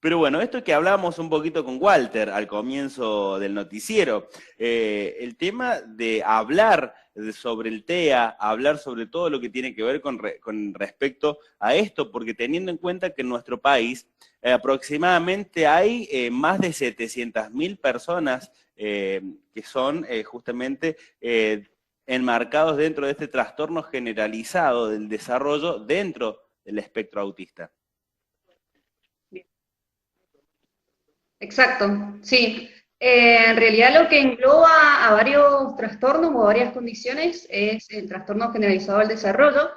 Pero bueno, esto que hablábamos un poquito con Walter al comienzo del noticiero, el tema de hablar sobre el TEA, hablar sobre todo lo que tiene que ver con respecto a esto, porque teniendo en cuenta que en nuestro país aproximadamente hay más de 700.000 personas que son justamente enmarcados dentro de este trastorno generalizado del desarrollo dentro del espectro autista. Exacto, sí. En realidad lo que engloba a varios trastornos o a varias condiciones es el trastorno generalizado del desarrollo,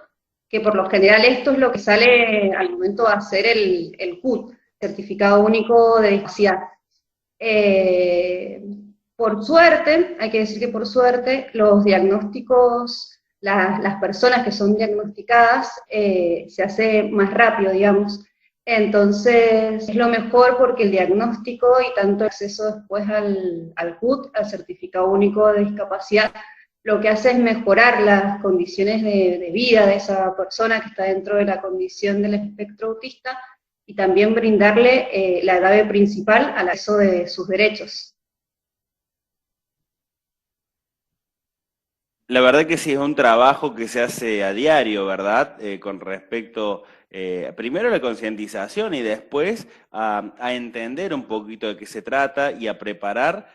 que por lo general esto es lo que sale al momento de hacer el CUT, Certificado Único de Discapacidad. Eh, por suerte, hay que decir que por suerte, los diagnósticos, las personas que son diagnosticadas, se hace más rápido, digamos. Entonces, es lo mejor porque el diagnóstico y tanto acceso después al CUT, al Certificado Único de Discapacidad, lo que hace es mejorar las condiciones de vida de esa persona que está dentro de la condición del espectro autista, y también brindarle la clave principal al acceso de sus derechos. La verdad que sí es un trabajo que se hace a diario, ¿verdad? Con respecto, primero a la concientización y después a entender un poquito de qué se trata y a preparar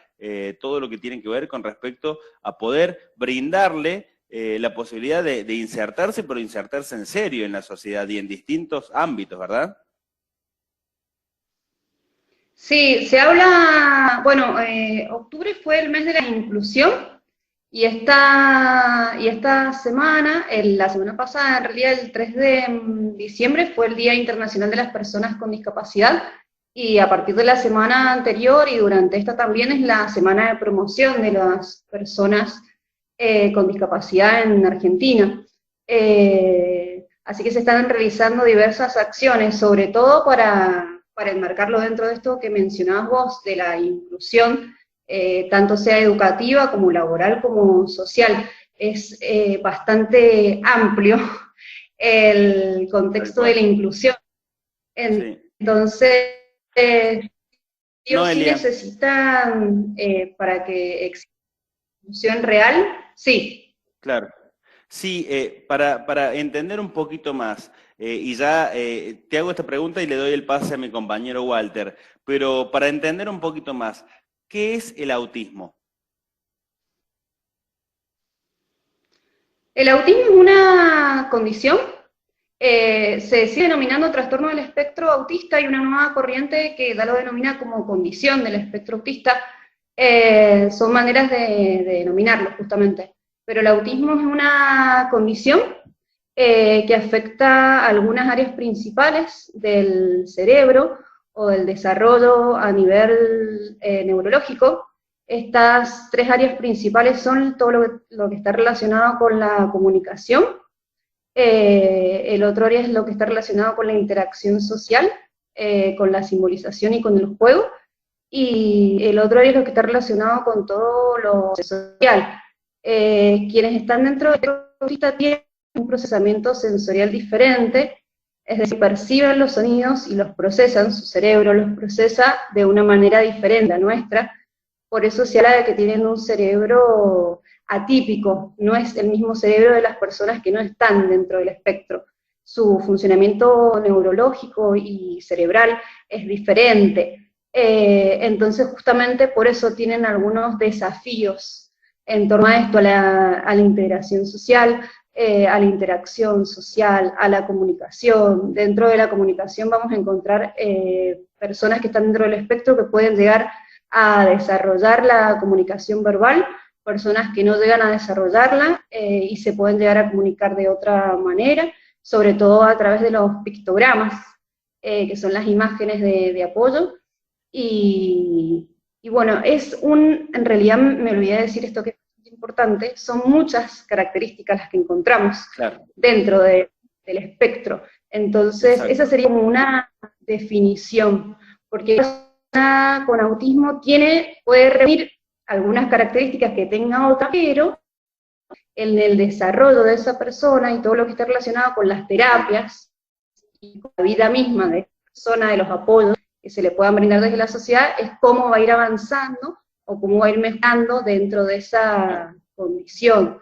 todo lo que tiene que ver con respecto a poder brindarle la posibilidad de insertarse, pero insertarse en serio en la sociedad y en distintos ámbitos, ¿verdad? Sí, se habla, bueno, octubre fue el mes de la inclusión, y esta semana, la semana pasada, en realidad el 3 de diciembre, fue el Día Internacional de las Personas con Discapacidad, y a partir de la semana anterior y durante esta también es la semana de promoción de las personas con discapacidad en Argentina. Así que se están realizando diversas acciones, sobre todo para enmarcarlo dentro de esto que mencionabas vos, de la inclusión, tanto sea educativa como laboral como social. Es bastante amplio el Tal contexto de cual. la inclusión. Sí. Entonces, sí o sí Noelia, necesitan, para que exista inclusión real, sí. claro. Sí, para entender un poquito más, y ya te hago esta pregunta y le doy el pase a mi compañero Walter, pero para entender un poquito más, ¿qué es el autismo? El autismo es una condición, se sigue denominando trastorno del espectro autista. Hay una nueva corriente que ya lo denomina como condición del espectro autista. Son maneras de denominarlo justamente. Pero el autismo es una condición que afecta algunas áreas principales del cerebro o del desarrollo a nivel neurológico. Estas tres áreas principales son todo lo que está relacionado con la comunicación, el otro área es lo que está relacionado con la interacción social, con la simbolización y con el juego, y el otro área es lo que está relacionado con todo lo social. Quienes están dentro de esta tienen un procesamiento sensorial diferente, es decir, perciben los sonidos y los procesan, su cerebro los procesa de una manera diferente a la nuestra. Por eso se habla de que tienen un cerebro atípico, no es el mismo cerebro de las personas que no están dentro del espectro. Su funcionamiento neurológico y cerebral es diferente. Entonces, justamente por eso tienen algunos desafíos en torno a esto, a la integración social, a la interacción social, a la comunicación. Dentro de la comunicación vamos a encontrar personas que están dentro del espectro que pueden llegar a desarrollar la comunicación verbal, personas que no llegan a desarrollarla y se pueden llegar a comunicar de otra manera, sobre todo a través de los pictogramas, que son las imágenes de apoyo. Y bueno, en realidad me olvidé de decir esto que es importante, son muchas características las que encontramos Claro, dentro del espectro. Entonces, esa exacto. sería como una definición, porque con autismo puede reunir algunas características que tenga otra, pero en el desarrollo de esa persona y todo lo que está relacionado con las terapias y con la vida misma de esa persona, de los apoyos, que se le puedan brindar desde la sociedad, es cómo va a ir avanzando o cómo va a ir mejorando dentro de esa condición.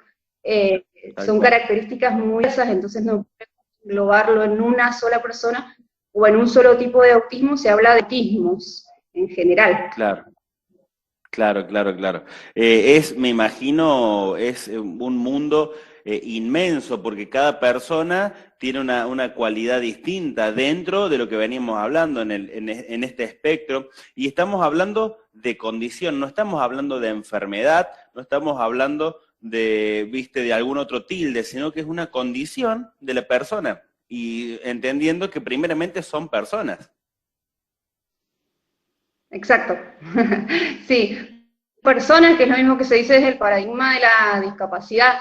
Son características muy diversas, entonces no podemos englobarlo en una sola persona o en un solo tipo de autismo, se habla de autismos en general. Claro. Claro, claro, claro. Me imagino, es un mundo inmenso, porque cada persona tiene una cualidad distinta dentro de lo que veníamos hablando en este espectro, y estamos hablando de condición, no estamos hablando de enfermedad, no estamos hablando de algún otro tilde, sino que es una condición de la persona, y entendiendo que primeramente son personas. Exacto. Sí, personas, que es lo mismo que se dice desde el paradigma de la discapacidad.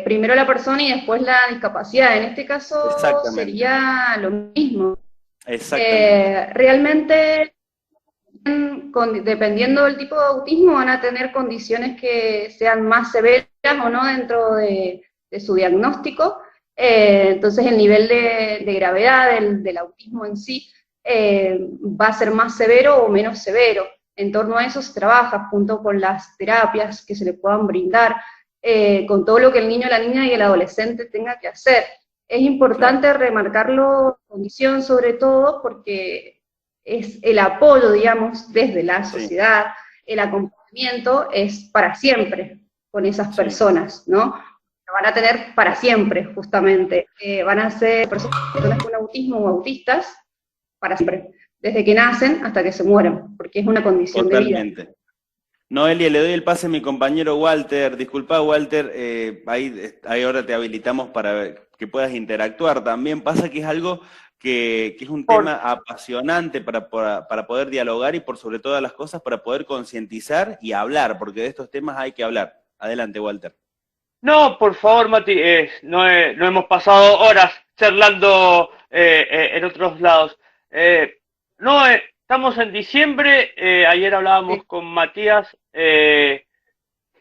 Primero la persona y después la discapacidad. En este caso Exactamente, sería lo mismo. exactamente. Realmente, dependiendo del tipo de autismo, van a tener condiciones que sean más severas o no dentro de su diagnóstico. Entonces el nivel de gravedad del autismo en sí va a ser más severo o menos severo. En torno a eso se trabaja junto con las terapias que se le puedan brindar, con todo lo que el niño, la niña y el adolescente tenga que hacer. Es importante Claro, remarcarlo, condición sobre todo, porque es el apoyo, digamos, desde la sí, sociedad, el acompañamiento es para siempre con esas sí, personas, ¿no? Lo van a tener para siempre, justamente. Van a ser personas con autismo o autistas para siempre, desde que nacen hasta que se mueren, porque es una condición de vida. totalmente. Noelia, le doy el pase a mi compañero Walter. Disculpa, Walter, ahí ahora te habilitamos para que puedas interactuar también. Pasa que es algo que es un Por, tema apasionante para poder dialogar y por sobre todas las cosas para poder concientizar y hablar, porque de estos temas hay que hablar. Adelante, Walter. no, por favor, Mati, no hemos pasado horas charlando en otros lados. No, estamos en diciembre, ayer hablábamos Sí. con Matías,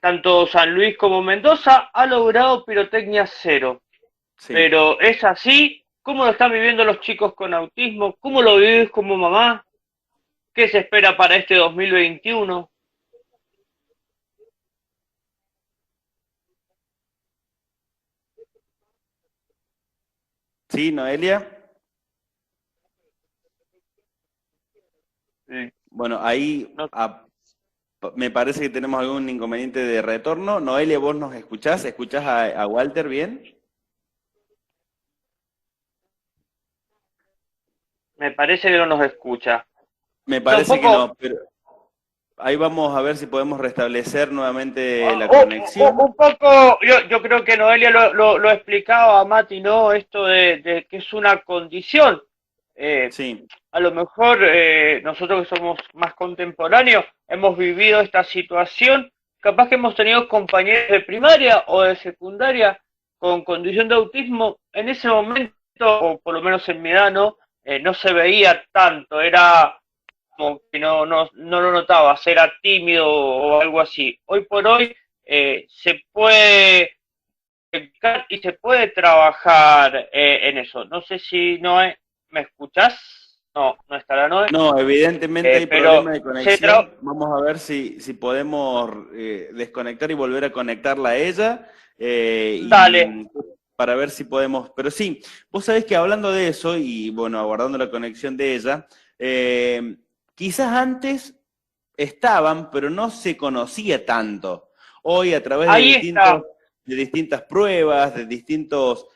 tanto San Luis como Mendoza ha logrado pirotecnia cero, Sí. pero es así. ¿Cómo lo están viviendo los chicos con autismo? ¿Cómo lo vivís como mamá? ¿Qué se espera para este 2021? ¿Sí, Noelia? Bueno, ahí No, me parece que tenemos algún inconveniente de retorno. Noelia, ¿vos nos escuchás? ¿Escuchás a Walter bien? me parece que no nos escucha. Me parece que Tampoco. no, pero ahí vamos a ver si podemos restablecer nuevamente la conexión. Un poco, yo creo que Noelia lo explicaba a Mati, ¿no? Esto de que es una condición. Eh, Sí, a lo mejor nosotros que somos más contemporáneos hemos vivido esta situación, capaz que hemos tenido compañeros de primaria o de secundaria con condición de autismo, en ese momento, o por lo menos en mi edad, ¿no? No se veía tanto, era como que no lo notabas, era tímido o algo así. Hoy por hoy se puede dedicar y se puede trabajar en eso. No sé si Noé, ¿me escuchás? No, no estará Noé. no, evidentemente hay Pero problema de se tra conexión. Vamos a ver si podemos desconectar y volver a conectarla a ella. Dale, Y para ver si podemos. Pero sí, vos sabés que hablando de eso, y bueno, aguardando la conexión de ella, quizás antes estaban, pero no se conocía tanto. Hoy, a través ahí está. de distintas pruebas, de distintos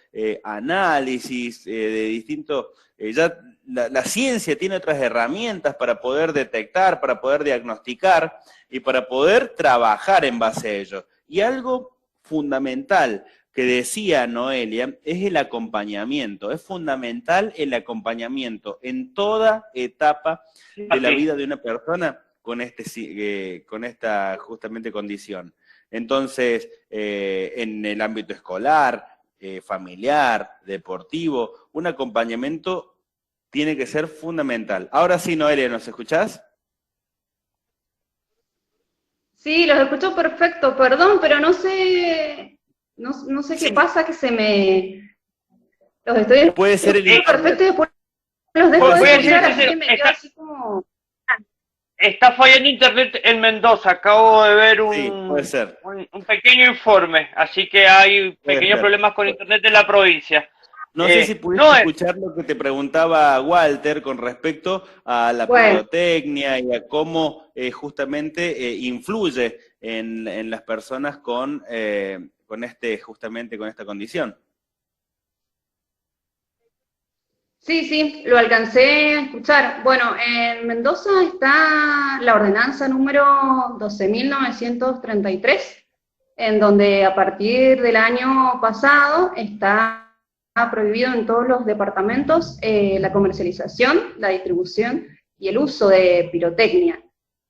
análisis, de distintos. Ya la ciencia tiene otras herramientas para poder detectar, para poder diagnosticar y para poder trabajar en base a ello. Y algo fundamental que decía Noelia es el acompañamiento. Es fundamental el acompañamiento en toda etapa de la Mati. vida de una persona con esta justamente condición. Entonces, en el ámbito escolar, familiar, deportivo, un acompañamiento tiene que ser fundamental. Ahora sí, Noelia, ¿nos escuchás? Sí, los escucho perfecto, perdón, pero no sé qué Sí, pasa, que se me... Los estoy puede ser escuchando el perfecto internet. y después los dejo Voy de a decir escuchar, así sincero, que me quedo así como... está fallando internet en Mendoza. Acabo de ver Sí, puede ser, un pequeño informe, así que hay puede pequeños ser. problemas con internet en la provincia. No sé si pudiste No, escuchar lo que te preguntaba Walter con respecto a la Bueno, pirotecnia y a cómo justamente influye en las personas justamente con esta condición. sí, lo alcancé a escuchar. Bueno, en Mendoza está la ordenanza número 12.933, en donde a partir del año pasado está prohibido en todos los departamentos la comercialización, la distribución y el uso de pirotecnia.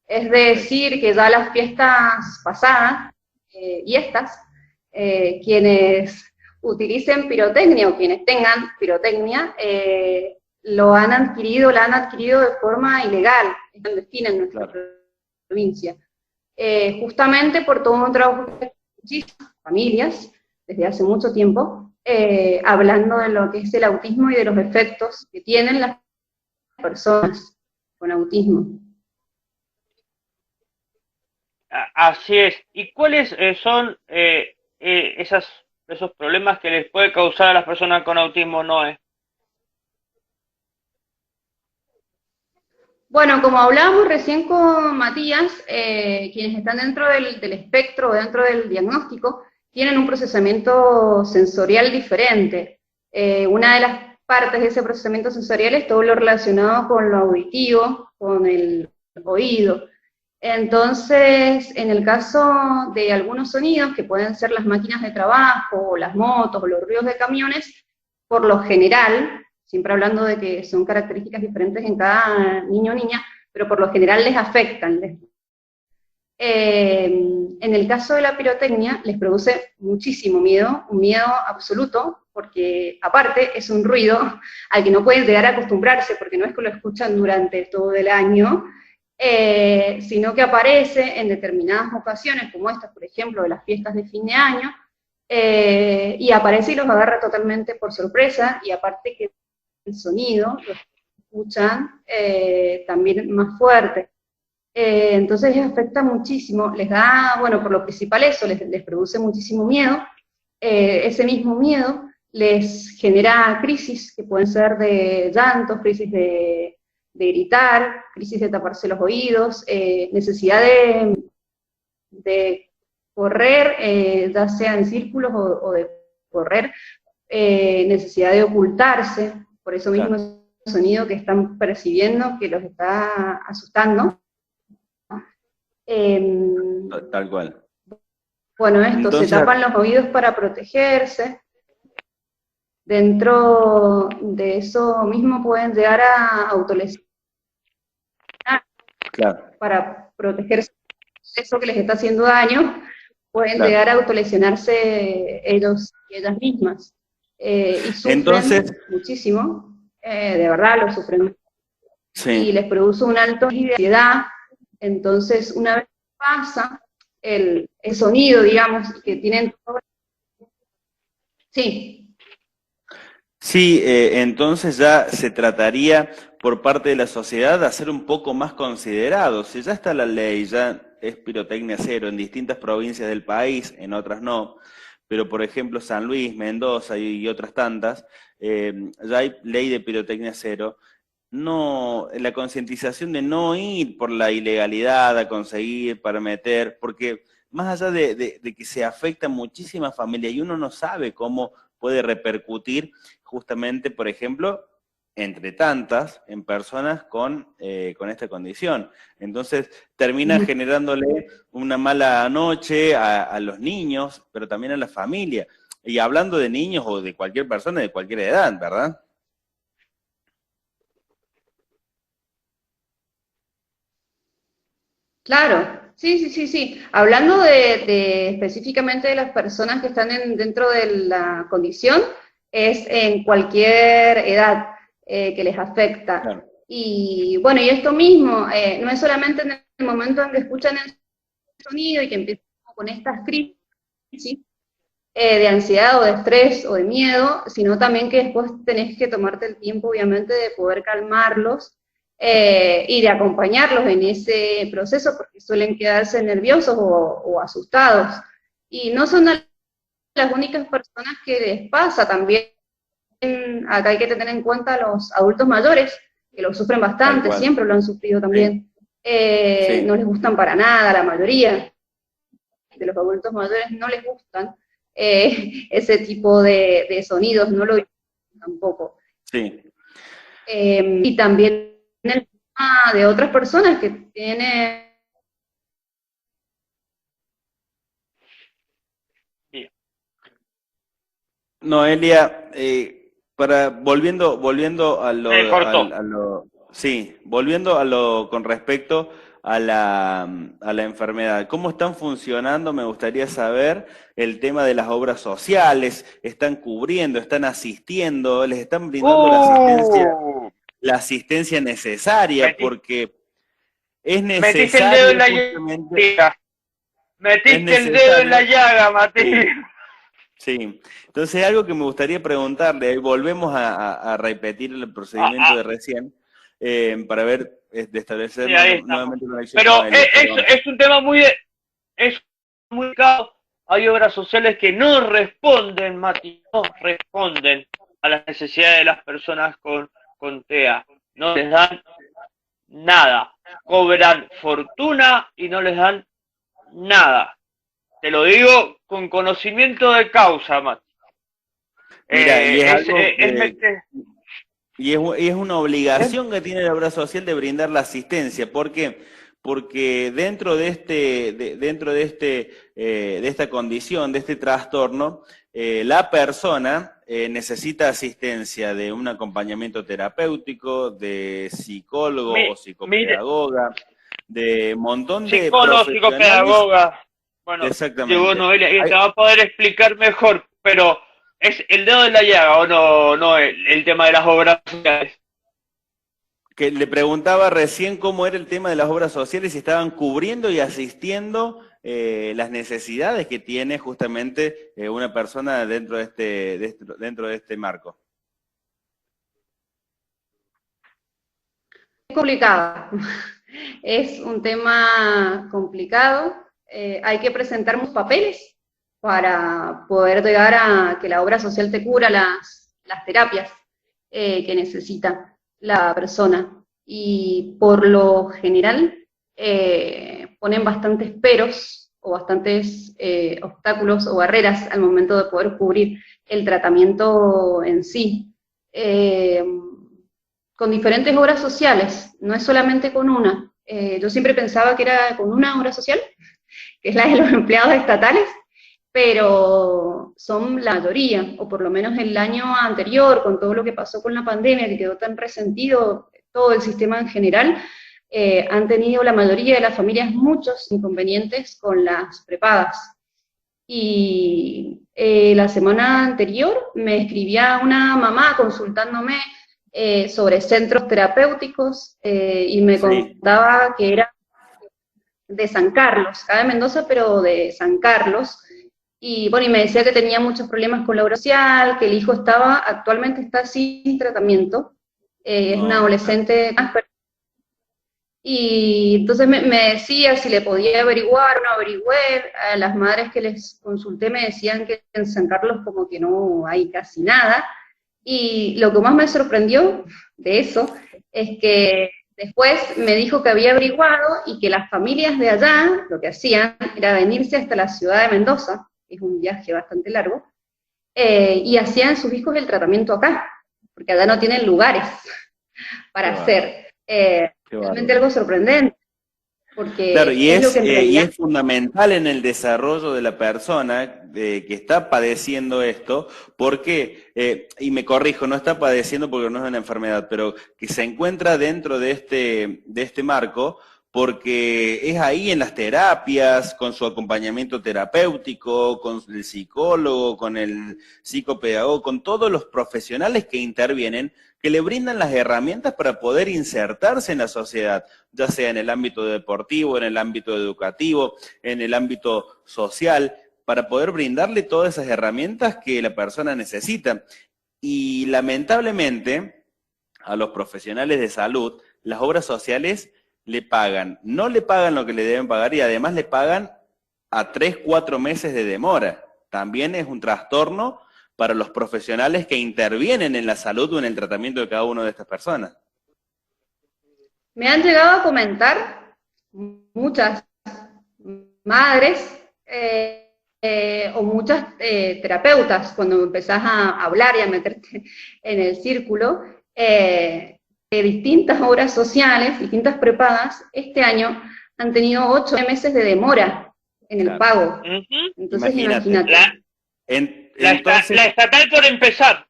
Es decir, que ya las fiestas pasadas y estas, quienes utilicen pirotecnia o quienes tengan pirotecnia, la han adquirido de forma ilegal, es clandestina en nuestra provincia. Justamente por todo un trabajo de muchísimas familias, desde hace mucho tiempo, hablando de lo que es el autismo y de los efectos que tienen las personas con autismo. así es. ¿Y cuáles son esos problemas que les puede causar a las personas con autismo, Noé? Bueno, como hablábamos recién con Matías, quienes están dentro del espectro o dentro del diagnóstico tienen un procesamiento sensorial diferente. Una de las partes de ese procesamiento sensorial es todo lo relacionado con lo auditivo, con el oído. Entonces, en el caso de algunos sonidos, que pueden ser las máquinas de trabajo, o las motos, o los ruidos de camiones, por lo general, siempre hablando de que son características diferentes en cada niño o niña, pero por lo general les afectan. En el caso de la pirotecnia, les produce muchísimo miedo, un miedo absoluto, porque aparte es un ruido al que no pueden llegar a acostumbrarse, porque no es que lo escuchan durante todo el año, sino que aparece en determinadas ocasiones, como estas, por ejemplo, de las fiestas de fin de año, y aparece y los agarra totalmente por sorpresa, y aparte que el sonido lo escuchan también más fuerte. Entonces les afecta muchísimo, les da, bueno, por lo principal eso, les produce muchísimo miedo. Ese mismo miedo les genera crisis que pueden ser de llantos, crisis de gritar, crisis de taparse los oídos, necesidad de correr, ya sea en círculos o de correr, necesidad de ocultarse, por eso mismo Claro. el sonido que están percibiendo que los está asustando. Tal cual. Bueno, esto, se Entonces, tapan los oídos para protegerse. Dentro de eso mismo pueden llegar a autolesionar claro, para protegerse de eso que les está haciendo daño, pueden claro. llegar a autolesionarse ellos y ellas mismas. Y sufren Entonces, muchísimo, de verdad lo sufren, y sí. les produce un alto nivel de ansiedad. Entonces, una vez que pasa el sonido, digamos, que tienen... Sí, Sí, entonces ya se trataría por parte de la sociedad de hacer un poco más considerado. Si ya está la ley, ya es pirotecnia cero en distintas provincias del país, en otras no, pero por ejemplo San Luis, Mendoza y otras tantas, ya hay ley de pirotecnia cero. No, la concientización de no ir por la ilegalidad a conseguir, para meter, porque más allá de que se afecta a muchísimas familias y uno no sabe cómo puede repercutir justamente, por ejemplo, entre tantas, en personas con esta condición. Entonces, termina generándole una mala noche a los niños, pero también a la familia. Y hablando de niños o de cualquier persona de cualquier edad, ¿verdad? claro, sí. Hablando de específicamente de las personas que están dentro de la condición, es en cualquier edad que les afecta. Claro, Y bueno, y esto mismo, no es solamente en el momento en que escuchan el sonido y que empiezan con estas crisis, de ansiedad o de estrés o de miedo, sino también que después tenés que tomarte el tiempo, obviamente, de poder calmarlos y de acompañarlos en ese proceso, porque suelen quedarse nerviosos o asustados. Y no son las únicas personas que les pasa, también acá hay que tener en cuenta los adultos mayores, que lo sufren Tal bastante, cual. siempre lo han sufrido Sí, también. No sí, les gustan para nada, la mayoría de los adultos mayores no les gustan ese tipo de sonidos, no lo disfrutan tampoco. sí. Y también el tema de otras personas que tienen... Bien. Noelia, volviendo Se cortó. sí, volviendo a lo con respecto a la enfermedad, ¿cómo están funcionando? Me gustaría saber el tema de las obras sociales, ¿están cubriendo, están asistiendo, les están brindando Uh, la asistencia necesaria? metí- Porque es metiste el dedo en necesario la justamente, llaga. es Metiste el dedo en la necesario. llaga, Matías. Sí, entonces algo que me gustaría preguntarle, y volvemos a repetir el Ah, procedimiento ah, de recién, para ver, de establecer sí, ahí estamos. nuevamente conexión con Pero Noelia, perdón. es un tema es muy caro. Hay obras sociales que no responden, Mati, no responden a las necesidades de las personas con TEA. No les dan nada. Cobran fortuna y no les dan nada. Te lo digo con conocimiento de causa, Mati. Mira, y es algo Es y es una ¿eh? obligación que tiene la obra social de brindar la asistencia. ¿Por qué? Porque de esta condición, de este trastorno, la persona necesita asistencia de un acompañamiento terapéutico, de psicólogo o Mire, psicopedagoga, de un montón de psicólogo, profesionales. psicopedagoga. Bueno, llegó Exactamente. Noelia y te va a poder explicar mejor, pero ¿es el dedo de la llaga o no el tema de las obras sociales? Que le preguntaba recién cómo era el tema de las obras sociales, si estaban cubriendo y asistiendo las necesidades que tiene justamente una persona dentro de este marco. Es complicado, es un tema complicado, hay que presentar muchos papeles para poder llegar a que la obra social te cubra las terapias que necesita la persona. Y por lo general ponen bastantes peros o bastantes obstáculos o barreras al momento de poder cubrir el tratamiento en sí. Con diferentes obras sociales, no es solamente con una. Yo siempre pensaba que era con una obra social, que es la de los empleados estatales, pero son la mayoría, o por lo menos el año anterior, con todo lo que pasó con la pandemia, que quedó tan resentido todo el sistema en general, han tenido la mayoría de las familias muchos inconvenientes con las prepagas. Y la semana anterior me escribía una mamá consultándome sobre centros terapéuticos y me Sí, contaba que era de San Carlos, acá de Mendoza, pero de San Carlos. Y bueno, y me decía que tenía muchos problemas con la obra social, que el hijo actualmente está sin tratamiento, es un no, claro. adolescente. Y entonces me decía si le podía averiguar, no averigüé, a las madres que les consulté me decían que en San Carlos como que no hay casi nada, y lo que más me sorprendió de eso es que después me dijo que había averiguado y que las familias de allá lo que hacían era venirse hasta la ciudad de Mendoza, que es un viaje bastante largo, y hacían sus hijos el tratamiento acá, porque allá no tienen lugares Qué para bárbaro, hacer. qué Realmente bárbaro. algo sorprendente, Claro, porque es lo que en y realidad... es fundamental en el desarrollo de la persona que está padeciendo esto, porque, y me corrijo, no está padeciendo porque no es una enfermedad, pero que se encuentra dentro de este marco, porque es ahí en las terapias, con su acompañamiento terapéutico, con el psicólogo, con el psicopedagogo, con todos los profesionales que intervienen, que le brindan las herramientas para poder insertarse en la sociedad, ya sea en el ámbito deportivo, en el ámbito educativo, en el ámbito social, para poder brindarle todas esas herramientas que la persona necesita. Y lamentablemente, a los profesionales de salud, las obras sociales no le pagan lo que le deben pagar y además le pagan a 3, 4 meses de demora. También es un trastorno para los profesionales que intervienen en la salud o en el tratamiento de cada una de estas personas. Me han llegado a comentar muchas madres o muchas terapeutas, cuando empezás a hablar y a meterte en el círculo, de distintas obras sociales, distintas prepagas, este año han tenido 8 meses de demora en el pago. Entonces imagínate. La estatal por empezar.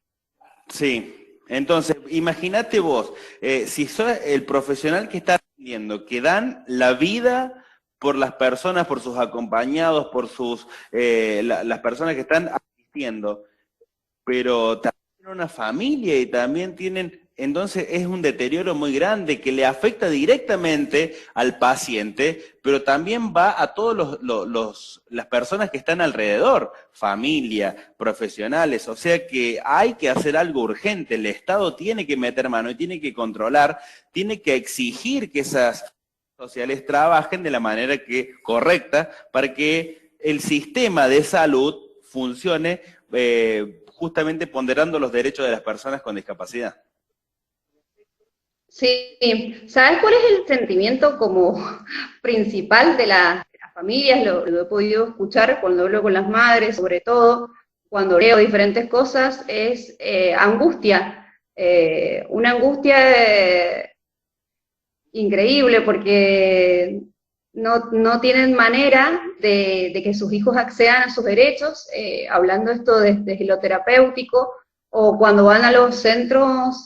Sí, entonces imagínate vos, si sos el profesional que está atendiendo, que dan la vida por las personas, por sus acompañados, por las personas que están asistiendo, pero también tienen una familia y también tienen, entonces es un deterioro muy grande que le afecta directamente al paciente, pero también va a todos las personas que están alrededor, familia, profesionales, o sea que hay que hacer algo urgente, el Estado tiene que meter mano y tiene que controlar, tiene que exigir que esas sociales trabajen de la manera correcta para que el sistema de salud funcione justamente ponderando los derechos de las personas con discapacidad. Sí, ¿sabes cuál es el sentimiento como principal de las familias? Lo he podido escuchar cuando hablo con las madres, sobre todo, cuando leo diferentes cosas, es angustia, una angustia increíble porque no tienen manera de que sus hijos accedan a sus derechos, hablando esto desde lo terapéutico, o cuando van a los centros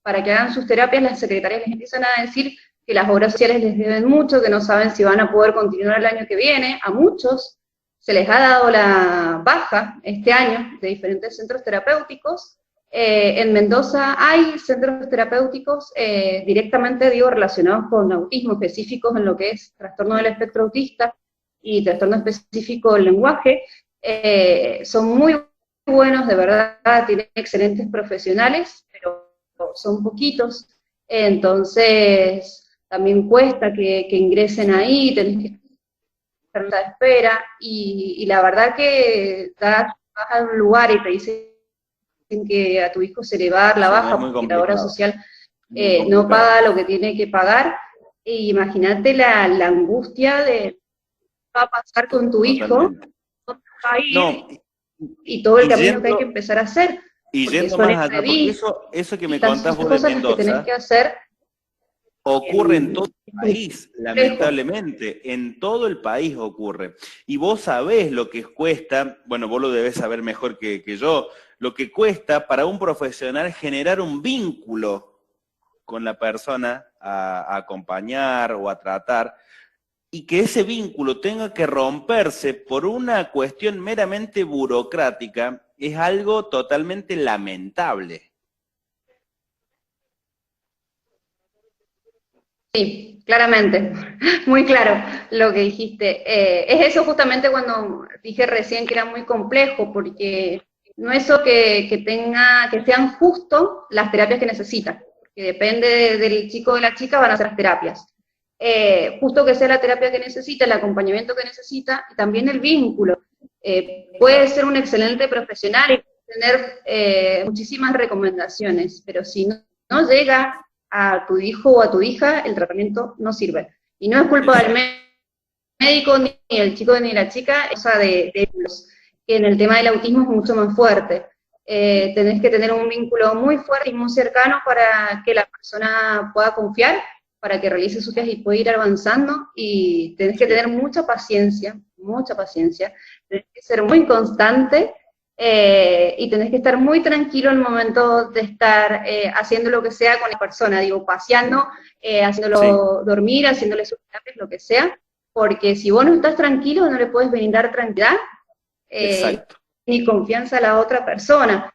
para que hagan sus terapias, las secretarias les empiezan a decir que las obras sociales les deben mucho, que no saben si van a poder continuar el año que viene. A muchos se les ha dado la baja este año de diferentes centros terapéuticos. En Mendoza hay centros terapéuticos directamente, relacionados con autismo, específicos en lo que es trastorno del espectro autista y trastorno específico del lenguaje. Son muy buenos, de verdad, tienen excelentes profesionales, pero son poquitos, entonces también cuesta que ingresen ahí, tenés que estar en la espera, y la verdad que vas a un lugar y te dicen que a tu hijo se le va a dar la baja porque la obra social no paga lo que tiene que pagar, e imagínate la angustia de qué va a pasar con tu hijo, y todo el camino que hay que empezar a hacer. Y yendo más allá, porque eso que me contás vos de Mendoza, que tenés que hacer, ocurre en todo el país, lamentablemente, en todo el país ocurre. Y vos sabés lo que cuesta, bueno, vos lo debés saber mejor que yo, lo que cuesta para un profesional generar un vínculo con la persona a acompañar o a tratar, y que ese vínculo tenga que romperse por una cuestión meramente burocrática, es algo totalmente lamentable. Sí, claramente, muy claro lo que dijiste. Es eso justamente cuando dije recién que era muy complejo, porque no es eso que sean justo las terapias que necesita, porque depende del chico o de la chica, van a ser las terapias. Justo que sea la terapia que necesita, el acompañamiento que necesita, y también el vínculo. Puede ser un excelente profesional y tener muchísimas recomendaciones, pero si no llega a tu hijo o a tu hija, el tratamiento no sirve. Y no es culpa del médico, ni el chico ni la chica, o sea, que en el tema del autismo es mucho más fuerte. Tenés que tener un vínculo muy fuerte y muy cercano para que la persona pueda confiar, para que realice sus terapias y pueda ir avanzando, y tenés que tener mucha paciencia, tenés que ser muy constante, y tenés que estar muy tranquilo en el momento de estar haciendo lo que sea con la persona, paseando, haciéndolo dormir, haciéndole sus terapias, lo que sea, porque si vos no estás tranquilo, no le puedes brindar tranquilidad ni confianza a la otra persona.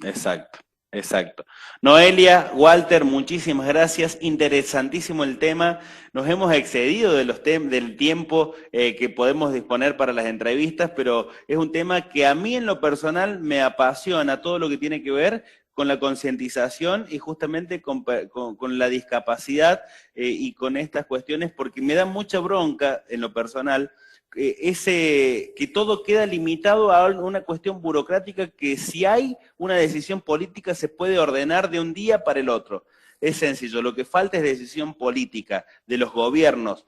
Exacto. Exacto. Noelia, Walter, muchísimas gracias. Interesantísimo el tema. Nos hemos excedido de del tiempo que podemos disponer para las entrevistas, pero es un tema que a mí en lo personal me apasiona, todo lo que tiene que ver con la concientización y justamente con la discapacidad y con estas cuestiones, porque me da mucha bronca en lo personal que todo queda limitado a una cuestión burocrática que si hay una decisión política se puede ordenar de un día para el otro. Es sencillo, lo que falta es decisión política de los gobiernos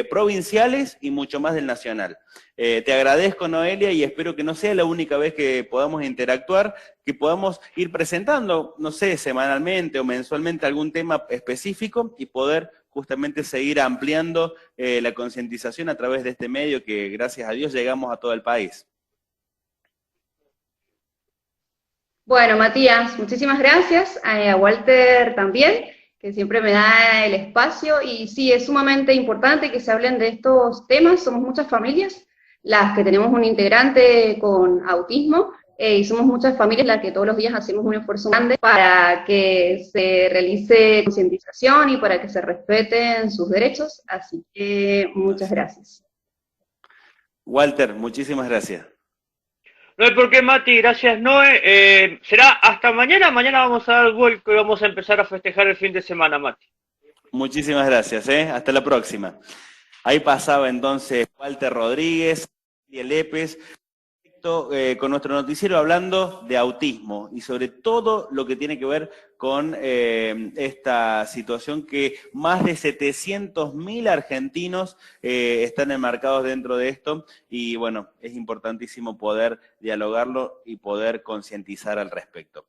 provinciales y mucho más del nacional. Te agradezco, Noelia, y espero que no sea la única vez que podamos interactuar, que podamos ir presentando, no sé, semanalmente o mensualmente algún tema específico y poder justamente seguir ampliando la concientización a través de este medio que, gracias a Dios, llegamos a todo el país. Bueno, Matías, muchísimas gracias, a Walter también, que siempre me da el espacio, y sí, es sumamente importante que se hablen de estos temas. Somos muchas familias las que tenemos un integrante con autismo, y somos muchas familias las que todos los días hacemos un esfuerzo grande para que se realice concientización y para que se respeten sus derechos, así que muchas gracias. Walter, muchísimas gracias. No hay por qué, Mati, gracias, Noé. Será hasta mañana. Mañana vamos a dar el vuelco y vamos a empezar a festejar el fin de semana, Mati. Muchísimas gracias, hasta la próxima. Ahí pasaba entonces Walter Rodríguez y el EPES con nuestro noticiero hablando de autismo y sobre todo lo que tiene que ver con esta situación que más de 700.000 argentinos están enmarcados dentro de esto y bueno, es importantísimo poder dialogarlo y poder concientizar al respecto.